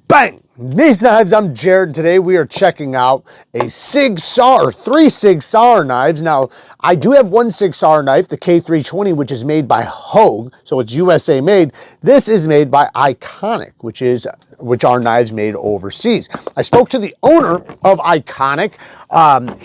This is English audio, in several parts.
Bang! These knives, I'm Jared. Today we are checking out a Sig Sauer, 3 Sig Sauer knives. Now, I do have one Sig Sauer knife, the K320, which is made by Hogue, so it's USA made. This is made by Eikonic, which are knives made overseas. I spoke to the owner of Eikonic.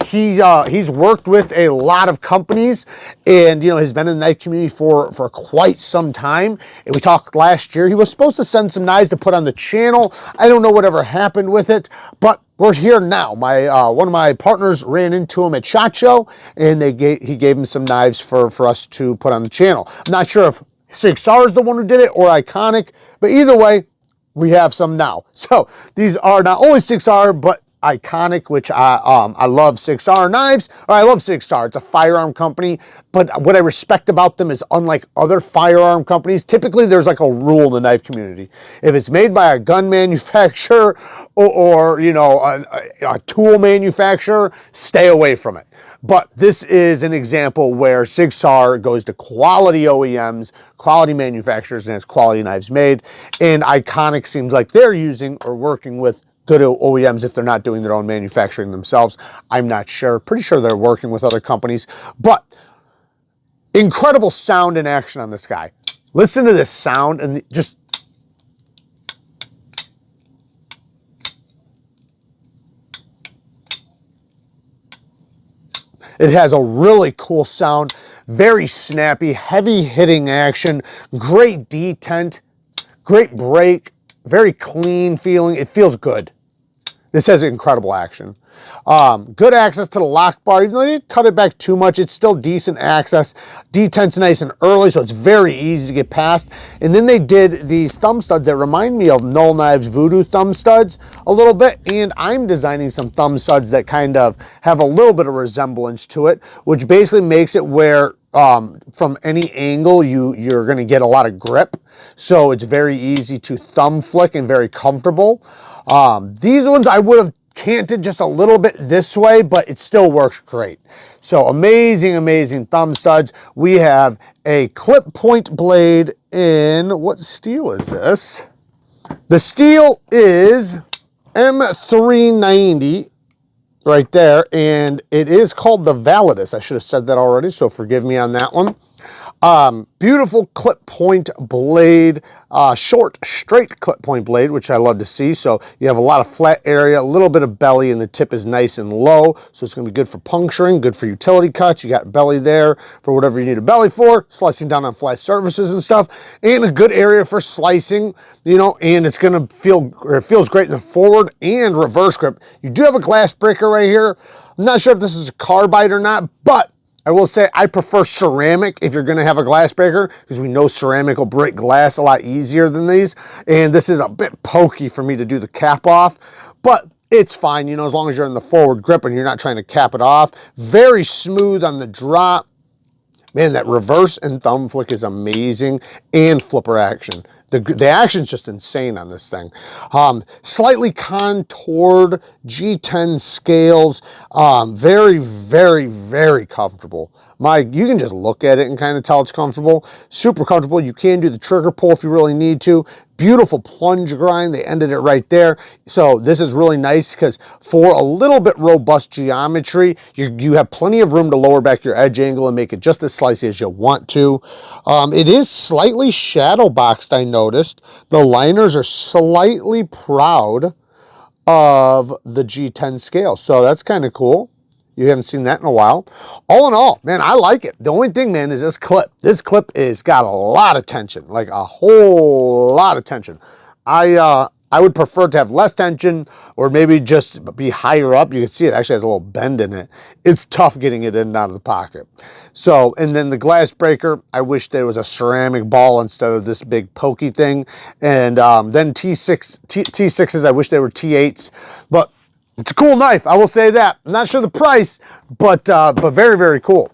He's worked with a lot of companies and, has been in the knife community for quite some time. And we talked last year. He was supposed to send some knives to put on the channel. I don't know whatever happened with it, but we're here now. One of my partners ran into him at SHOT Show, and he gave him some knives for us to put on the channel. I'm not sure if Sig Sauer is the one who did it or Eikonic, but either way, we have some now. So these are not only Sig Sauer, but Eikonic, which I love Sig Sauer knives. Or I love Sig Sauer. It's a firearm company, but what I respect about them is, unlike other firearm companies, typically there's like a rule in the knife community. If it's made by a gun manufacturer or a tool manufacturer, stay away from it. But this is an example where Sig Sauer goes to quality OEMs, quality manufacturers, and has quality knives made. And Eikonic seems like they're using or working with good OEMs if they're not doing their own manufacturing themselves. I'm not sure. Pretty sure they're working with other companies. But incredible sound and action on this guy. Listen to this sound and just... It has a really cool sound, very snappy, heavy hitting action, great detent, great break, very clean feeling. It feels good. This has incredible action. Good access to the lock bar. Even though they didn't cut it back too much, it's still decent access. Detent's nice and early, so it's very easy to get past. And then they did these thumb studs that remind me of Null Knives Voodoo thumb studs a little bit. And I'm designing some thumb studs that kind of have a little bit of resemblance to it, which basically makes it where from any angle you're going to get a lot of grip. So it's very easy to thumb flick and very comfortable. These ones I would have canted just a little bit this way, but it still works great. So amazing, amazing thumb studs. We have a clip point blade in, what steel is this? The steel is M390 right there, and it is called the Validus. I should have said that already, so forgive me on that one. Beautiful clip point blade, short, straight clip point blade, which I love to see. So you have a lot of flat area, a little bit of belly, and the tip is nice and low. So it's going to be good for puncturing, good for utility cuts. You got belly there for whatever you need a belly for, slicing down on flat surfaces and stuff, and a good area for slicing, and it's going to it feels great in the forward and reverse grip. You do have a glass breaker right here. I'm not sure if this is a carbide or not, but I will say I prefer ceramic if you're going to have a glass breaker, because we know ceramic will break glass a lot easier than these. And this is a bit pokey for me to do the cap off, but it's fine, as long as you're in the forward grip and you're not trying to cap it off. Very smooth on the drop. Man, that reverse and thumb flick is amazing, and flipper action. The action's just insane on this thing. Slightly contoured G10 scales. Very, very, very comfortable. You can just look at it and kind of tell it's comfortable. Super comfortable. You can do the trigger pull if you really need to. Beautiful plunge grind. They ended it right there. So this is really nice because for a little bit robust geometry, you have plenty of room to lower back your edge angle and make it just as slicey as you want to. It is slightly shadow boxed, I noticed. The liners are slightly proud of the G10 scale. So that's kind of cool. You haven't seen that in a while. All in all, man, I like it. The only thing, man, is this clip. This clip is got a lot of tension, like a whole lot of tension. I would prefer to have less tension, or maybe just be higher up. You can see it actually has a little bend in it. It's tough getting it in and out of the pocket. So, and then the glass breaker, I wish there was a ceramic ball instead of this big pokey thing. And then T6s, I wish they were T8s, but it's a cool knife, I will say that. I'm not sure the price, but very, very cool.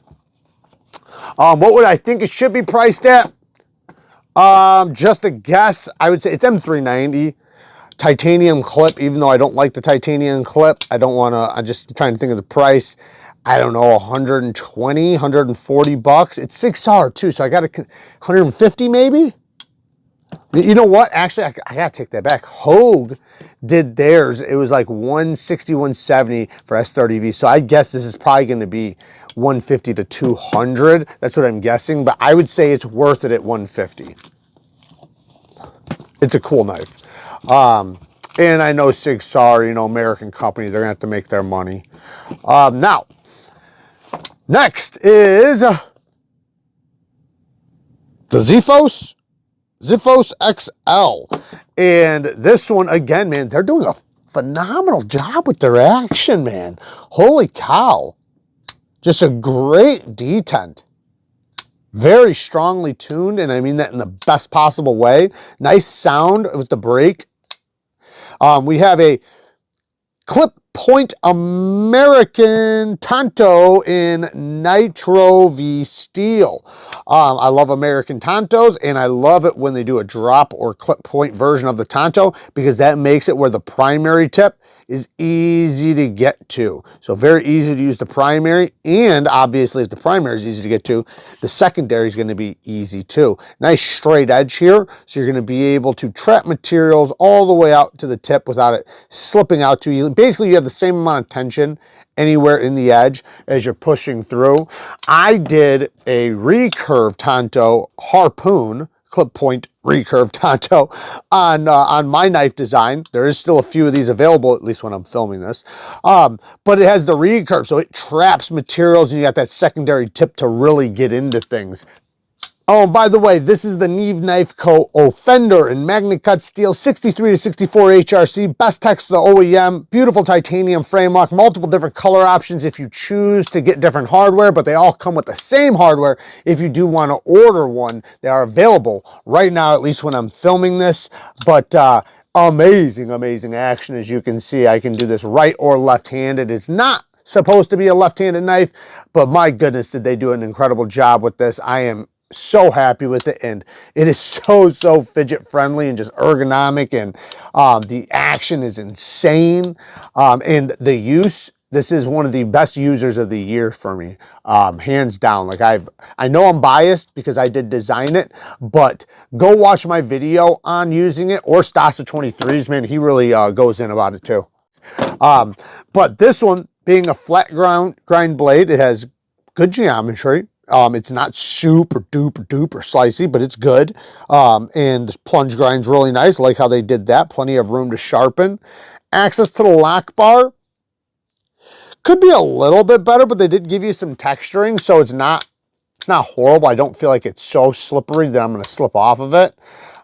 What would I think it should be priced at? Just a guess, I would say it's M390. Titanium clip, even though I don't like the titanium clip. I don't want to, I'm just trying to think of the price. I don't know, 120, 140 bucks. It's Sig Sauer too, so I got 150 maybe? You know what? Actually, I gotta take that back. Hogue did theirs. It was like 160, 170 for S30V. So I guess this is probably going to be 150 to 200. That's what I'm guessing. But I would say it's worth it at 150. It's a cool knife. And I know Sig Sauer, you know, American company, they're gonna have to make their money. Now, next is the XIPHOS XL. And this one, again, man, they're doing a phenomenal job with their action, man. Holy cow. Just a great detent. Very strongly tuned, and I mean that in the best possible way. Nice sound with the break. We have a clip point American Tanto in Nitro V steel. I love American Tantos, and I love it when they do a drop or clip point version of the Tanto, because that makes it where the primary tip is easy to get to. So very easy to use the primary, and obviously if the primary is easy to get to, the secondary is going to be easy too. Nice straight edge here, so you're going to be able to trap materials all the way out to the tip without it slipping out too easily. Basically, you have the same amount of tension anywhere in the edge as you're pushing through. I did a recurve Tanto harpoon, clip point recurve Tanto on my knife design. There is still a few of these available, at least when I'm filming this. But it has the recurve, so it traps materials, and you got that secondary tip to really get into things. Oh, by the way, this is the Neve Knife Co. Offender in Magnet Cut Steel 63 to 64 HRC. Best text to the OEM. Beautiful titanium frame lock. Multiple different color options if you choose to get different hardware, but they all come with the same hardware. If you do want to order one, they are available right now, at least when I'm filming this. But amazing, amazing action. As you can see, I can do this right or left-handed. It's not supposed to be a left-handed knife, but my goodness, did they do an incredible job with this. I am so happy with it, and it is so fidget friendly and just ergonomic, and the action is insane, and the use, this is one of the best users of the year for me, hands down. Like I know I'm biased because I did design it, but go watch my video on using it, or Stasa 23's, man, he really goes in about it too. But this one being a flat grind blade, it has good geometry. It's not super duper slicey, but it's good. And plunge grind's really nice. I like how they did that. Plenty of room to sharpen. Access to the lock bar could be a little bit better, but they did give you some texturing, so it's not horrible. I don't feel like it's so slippery that I'm going to slip off of it.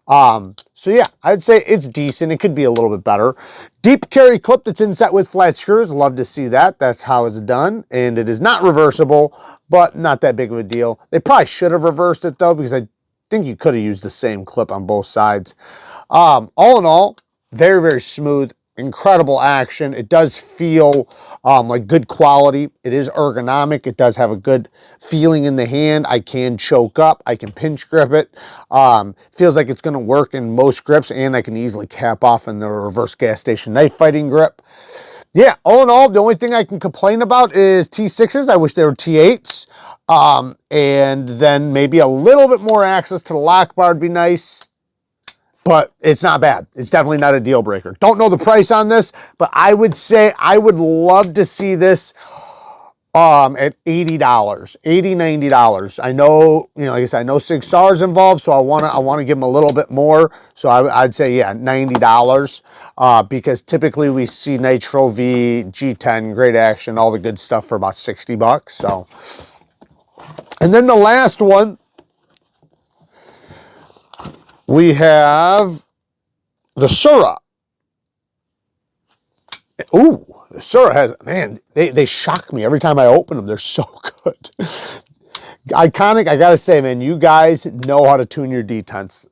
So yeah, I'd say it's decent. It could be a little bit better. Deep carry clip that's inset with flat screws. Love to see that. That's how it's done. And it is not reversible, but not that big of a deal. They probably should have reversed it though, because I think you could have used the same clip on both sides. All in all, very smooth. Incredible action. It does feel like good quality. It is ergonomic. It does have a good feeling in the hand. I can choke up. I can pinch grip it. Feels like it's going to work in most grips, and I can easily cap off in the reverse gas station knife fighting grip. Yeah, all in all, the only thing I can complain about is T6s. I wish they were T8s. And then maybe a little bit more access to the lock bar would be nice. But it's not bad. It's definitely not a deal breaker. Don't know the price on this, but I would say I would love to see this at $80, $80, $90. I know, you know, like I said, I know Sig Sauer's involved, so I want to give them a little bit more. So I'd say, yeah, $90, because typically we see Nitro V, G10, great action, all the good stuff for about 60 bucks. So, and then the last one, we have the Tsuru. Ooh, the Tsuru has, man, they shock me every time I open them. They're so good. Iconic, I gotta say, man, you guys know how to tune your detents.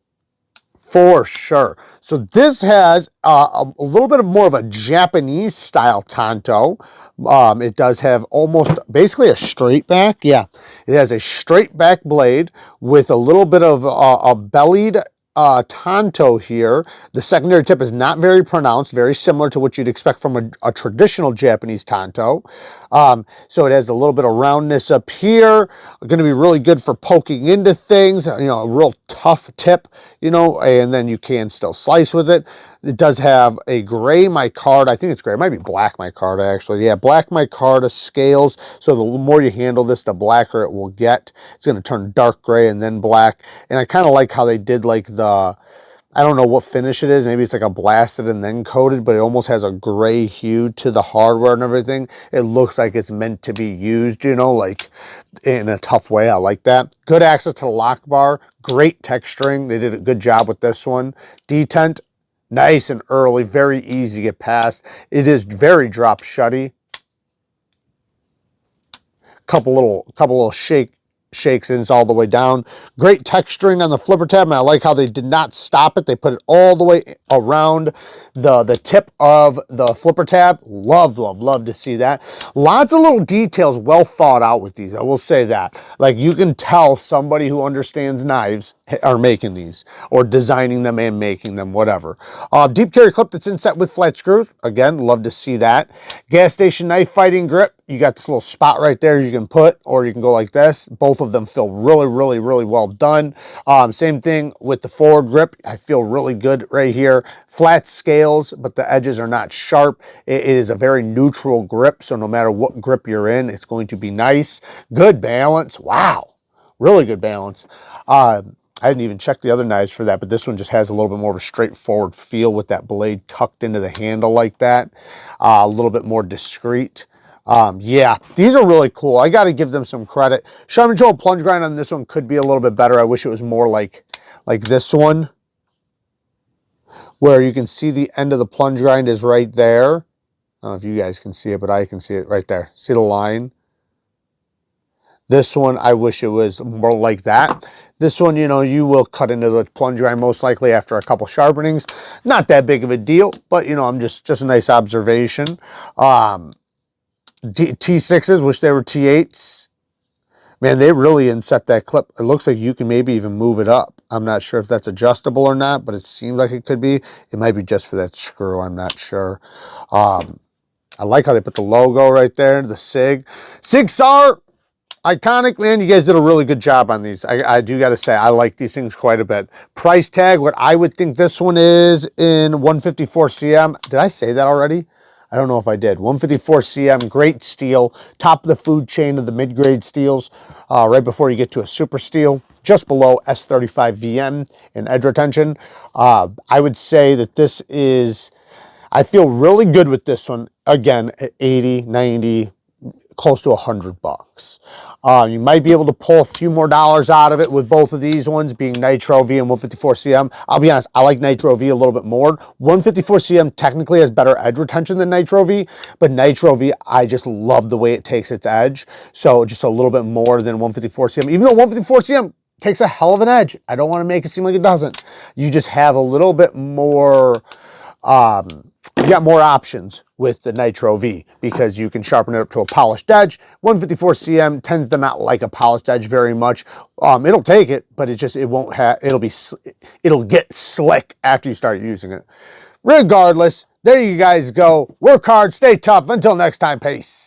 For sure. So this has a little bit of more of a Japanese style Tanto. It does have almost basically a straight back. Yeah, it has a straight back blade with a little bit of a bellied tanto here. The secondary tip is not very pronounced, very similar to what you'd expect from a traditional Japanese tanto. So it has a little bit of roundness up here. Going to be really good for poking into things, you know, a real tough tip, you know, and then you can still slice with it. It does have a gray micarta. I think it's gray. It might be black micarta, actually. Yeah, black micarta scales. So the more you handle this, the blacker it will get. It's going to turn dark gray and then black. And I kind of like how they did like the, I don't know what finish it is. Maybe it's like a blasted and then coated, but it almost has a gray hue to the hardware and everything. It looks like it's meant to be used, you know, like in a tough way. I like that. Good access to the lock bar. Great texturing. They did a good job with this one. Detent, nice and early. Very easy to get past. It is very drop shutty. Couple little shakes in all the way down. Great texturing on the flipper tab, and I like how they did not stop it. They put it all the way around the tip of the flipper tab. Love to see that. Lots of little details, well thought out with these. I will say that. Like, you can tell somebody who understands knives are making these, or designing them and making them, whatever. Deep carry clip that's inset with flat screws. Again, love to see that. Gas station knife fighting grip. You got this little spot right there you can put, or you can go like this. Both of them feel really well done. Same thing with the forward grip. I feel really good right here. Flat scales, but the edges are not sharp. It is a very neutral grip, so no matter what grip you're in, it's going to be nice. Good balance. Wow, really good balance. I didn't even check the other knives for that, but this one just has a little bit more of a straightforward feel with that blade tucked into the handle like that. A little bit more discreet. Yeah, these are really cool. I got to give them some credit. Sharp control plunge grind on this one could be a little bit better. I wish it was more like this one, where you can see the end of the plunge grind is right there. I don't know if you guys can see it, but I can see it right there. See the line? This one, I wish it was more like that. This one, you know, you will cut into the plunge grind most likely after a couple sharpenings. Not that big of a deal, but, you know, I'm just a nice observation. T6s, wish they were T8s. Man, they really inset that clip. It looks like you can maybe even move it up. I'm not sure if that's adjustable or not, but it seems like it could be. It might be just for that screw. I'm not sure. I like how they put the logo right there, the Sig Sauer Iconic. Man, you guys did a really good job on these. I do got to say, I like these things quite a bit. Price tag, what I would think this one is in 154 CM. Did I say that already? I don't know if I did. 154 CM, great steel, top of the food chain of the mid-grade steels, right before you get to a super steel, just below S35 VM in edge retention. I would say that this is, I feel really good with this one, again, at 80, 90, close to $100. You might be able to pull a few more dollars out of it with both of these ones being Nitro V and 154 CM. I'll be honest, I like Nitro V a little bit more. 154 CM technically has better edge retention than Nitro V, but Nitro V, I just love the way it takes its edge. So just a little bit more than 154 CM, even though 154 CM takes a hell of an edge. I don't want to make it seem like it doesn't. You just have a little bit more, you got more options with the Nitro V because you can sharpen it up to a polished edge. 154 CM tends to not like a polished edge very much. It'll take it, but it won't have, it'll get slick after you start using it. Regardless, there you guys go. Work hard, stay tough. Until next time, peace.